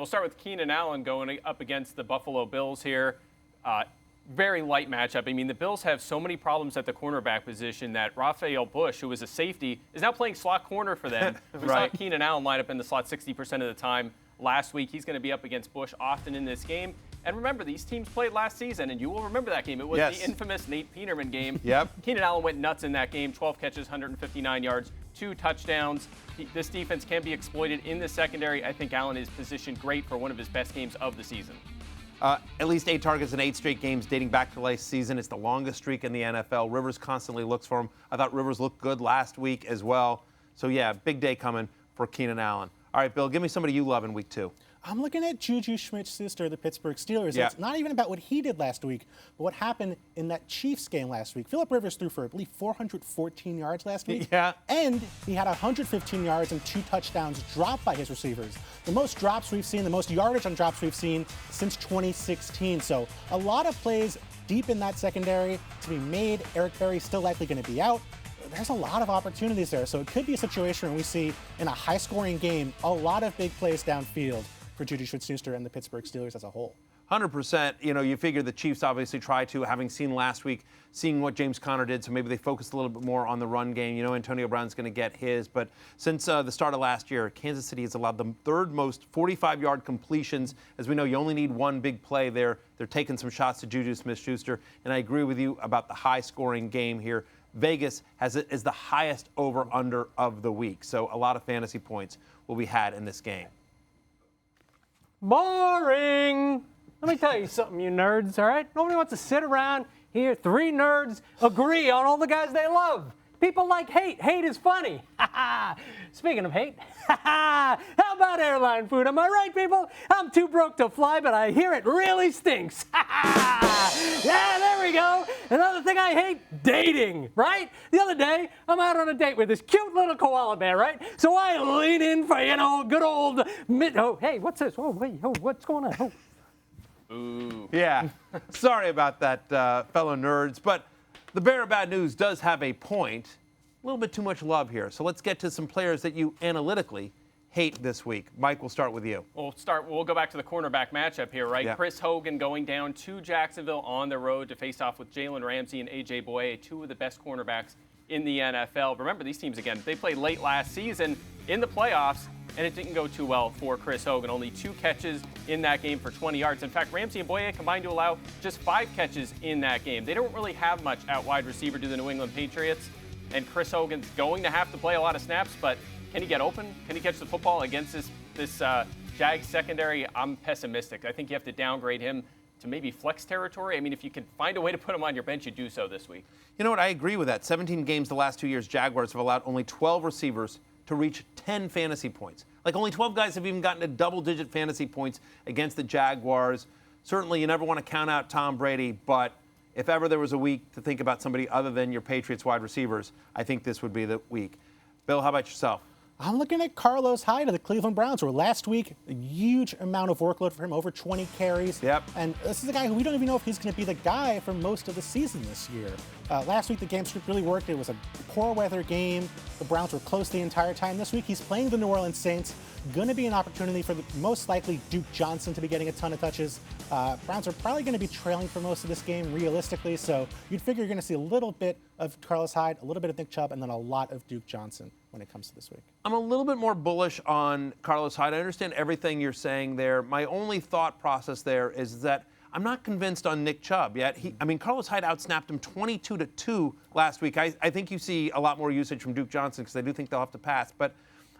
We'll start with Keenan Allen going up against the Buffalo Bills here. Very light matchup. I mean, the Bills have so many problems at the cornerback position that Raphael Bush, who was a safety, is now playing slot corner for them. We saw Keenan Allen line up in the slot 60% of the time last week. He's going to be up against Bush often in this game. And remember, these teams played last season, and you will remember that game. It was the infamous Nate Peterman game. Keenan Allen went nuts in that game, 12 catches, 159 yards, 2 touchdowns. This defense can be exploited in the secondary. I think Allen is positioned great for one of his best games of the season. At least 8 targets in 8 straight games dating back to last season. It's the longest streak in the NFL. Rivers constantly looks for him. I thought Rivers looked good last week as well. So, yeah, big day coming for Keenan Allen. All right, Bill, give me somebody you love in week 2. I'm looking at JuJu Smith-Schuster, the Pittsburgh Steelers. It's not even about what he did last week, but what happened in that Chiefs game last week. Phillip Rivers threw for, I believe, 414 yards last week. And he had 115 yards and 2 touchdowns dropped by his receivers. The most drops we've seen, the most yardage on drops we've seen since 2016. So a lot of plays deep in that secondary to be made. Eric Berry's still likely going to be out. There's a lot of opportunities there. So it could be a situation where we see in a high-scoring game a lot of big plays downfield for JuJu Smith-Schuster and the Pittsburgh Steelers as a whole. 100%. You know, you figure the Chiefs obviously try to, having seen last week, seeing what James Conner did, so maybe they focused a little bit more on the run game. You know, Antonio Brown's going to get his. But since the start of last year, Kansas City has allowed the 3rd most 45-yard completions. As we know, you only need one big play there. They're taking some shots to JuJu Smith-Schuster. And I agree with you about the high-scoring game here. Vegas has it as the highest over-under of the week. So a lot of fantasy points will be had in this game. Boring. Let me tell you something, you nerds, all right? Nobody wants to sit around here, 3 nerds agree on all the guys they love. People like hate. Hate is funny. Speaking of hate, how about airline food? Am I right, people? I'm too broke to fly, but I hear it really stinks. Yeah, there we go. Another thing I hate, dating, right? The other day, I'm out on a date with this cute little koala bear, right? So I lean in for, good old oh, hey, what's this? Oh, wait, oh, what's going on? Oh. Ooh. Yeah, sorry about that, fellow nerds. But the bearer of bad news does have a point. A little bit too much love here. So let's get to some players that you analytically hate this week. Mike, we'll start with you. We'll go back to the cornerback matchup here, right? Chris Hogan going down to Jacksonville on the road to face off with Jalen Ramsey and A.J. Boye, 2 of the best cornerbacks in the NFL. Remember, these teams, again, they played late last season in the playoffs, and it didn't go too well for Chris Hogan. Only 2 catches in that game for 20 yards. In fact, Ramsey and Boye combined to allow just 5 catches in that game. They don't really have much out wide receiver to the New England Patriots, and Chris Hogan's going to have to play a lot of snaps, but can he get open? Can he catch the football against this Jags secondary? I'm pessimistic. I think you have to downgrade him to maybe flex territory. I mean, if you can find a way to put him on your bench, you do so this week. You know what? I agree with that. 17 games the last 2 years, Jaguars have allowed only 12 receivers to reach 10 fantasy points. Like, only 12 guys have even gotten to double-digit fantasy points against the Jaguars. Certainly, you never want to count out Tom Brady, but if ever there was a week to think about somebody other than your Patriots wide receivers, I think this would be the week. Bill, how about yourself? I'm looking at Carlos Hyde of the Cleveland Browns, where last week, a huge amount of workload for him, over 20 carries. And this is a guy who we don't even know if he's going to be the guy for most of the season this year. Last week, the game script really worked. It was a poor weather game. The Browns were close the entire time. This week, he's playing the New Orleans Saints. Going to be an opportunity for most likely Duke Johnson to be getting a ton of touches. Browns are probably going to be trailing for most of this game, realistically. So you'd figure you're going to see a little bit of Carlos Hyde, a little bit of Nick Chubb, and then a lot of Duke Johnson when it comes to this week. I'm a little bit more bullish on Carlos Hyde. I understand everything you're saying there. My only thought process there is that I'm not convinced on Nick Chubb yet. Carlos Hyde outsnapped him 22-2 last week. I think you see a lot more usage from Duke Johnson because I do think they'll have to pass. But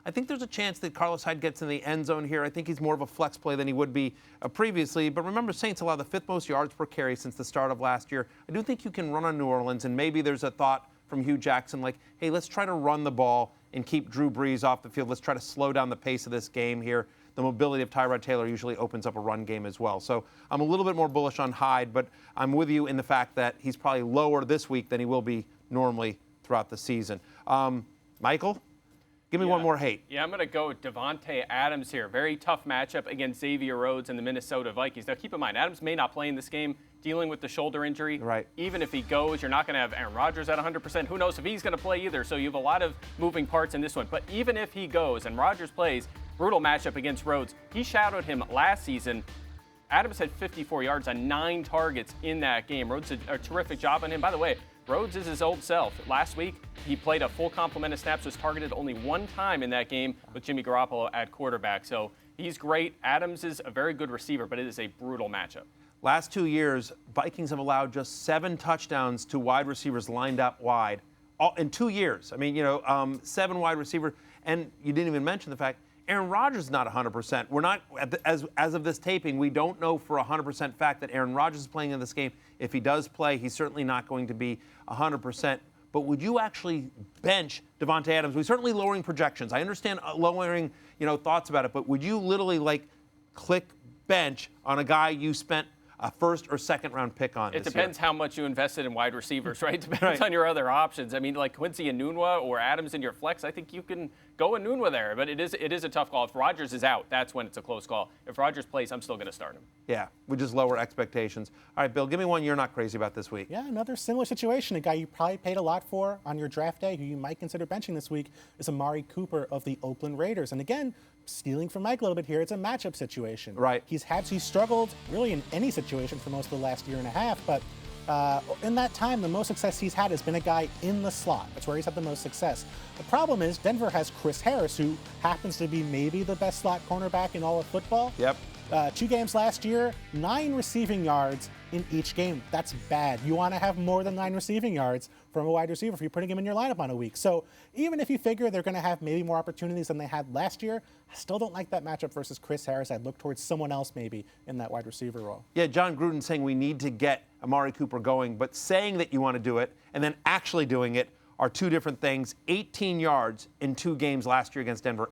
I think there's a chance that Carlos Hyde gets in the end zone here. I think he's more of a flex play than he would be previously. But remember, Saints allow the 5th most yards per carry since the start of last year. I do think you can run on New Orleans, and maybe there's a thought from Hugh Jackson like, hey, let's try to run the ball and keep Drew Brees off the field. Let's try to slow down the pace of this game here. The mobility of Tyrod Taylor usually opens up a run game as well. So I'm a little bit more bullish on Hyde, but I'm with you in the fact that he's probably lower this week than he will be normally throughout the season. Michael? Give me one more hate. Yeah, I'm going to go with Davante Adams here. Very tough matchup against Xavier Rhodes and the Minnesota Vikings. Now, keep in mind, Adams may not play in this game, dealing with the shoulder injury. Right. Even if he goes, you're not going to have Aaron Rodgers at 100%. Who knows if he's going to play either? So you have a lot of moving parts in this one. But even if he goes and Rodgers plays, brutal matchup against Rhodes. He shadowed him last season. Adams had 54 yards on 9 targets in that game. Rhodes did a terrific job on him. By the way, Rhodes is his old self. Last week, he played a full complement of snaps, was targeted only 1 time in that game with Jimmy Garoppolo at quarterback. So he's great. Adams is a very good receiver, but it is a brutal matchup. Last 2 years, Vikings have allowed just 7 touchdowns to wide receivers lined up wide. All, in 2 years. I mean, 7 wide receiver. And you didn't even mention the fact Aaron Rodgers is not 100%. We're not, as of this taping, we don't know for 100% fact that Aaron Rodgers is playing in this game. If he does play, he's certainly not going to be 100%. But would you actually bench Davante Adams? We're certainly lowering projections. I understand lowering, thoughts about it, but would you literally click bench on a guy you spent a first or second round pick on? It depends how much you invested in wide receivers, right? Depends on your other options. I mean, like Quincy Enunwa or Adams in your flex, I think you can go Enunwa there, but it is a tough call. If Rodgers is out, that's when it's a close call. If Rodgers plays, I'm still going to start him. Yeah, we just lower expectations. All right, Bill, give me one you're not crazy about this week. Yeah, another similar situation. A guy you probably paid a lot for on your draft day, who you might consider benching this week, is Amari Cooper of the Oakland Raiders. And again, stealing from Mike a little bit here, it's a matchup situation. Right. He's struggled really in any situation for most of the last year and a half, but in that time, the most success he's had has been a guy in the slot. That's where he's had the most success. The problem is Denver has Chris Harris, who happens to be maybe the best slot cornerback in all of football. Yep. 2 games last year, 9 receiving yards in each game. That's bad. You want to have more than 9 receiving yards from a wide receiver if you're putting him in your lineup on a week. So even if you figure they're going to have maybe more opportunities than they had last year, I still don't like that matchup versus Chris Harris. I'd look towards someone else maybe in that wide receiver role. Yeah, John Gruden saying we need to get Amari Cooper going, but saying that you want to do it and then actually doing it are 2 different things. 18 yards in 2 games last year against Denver.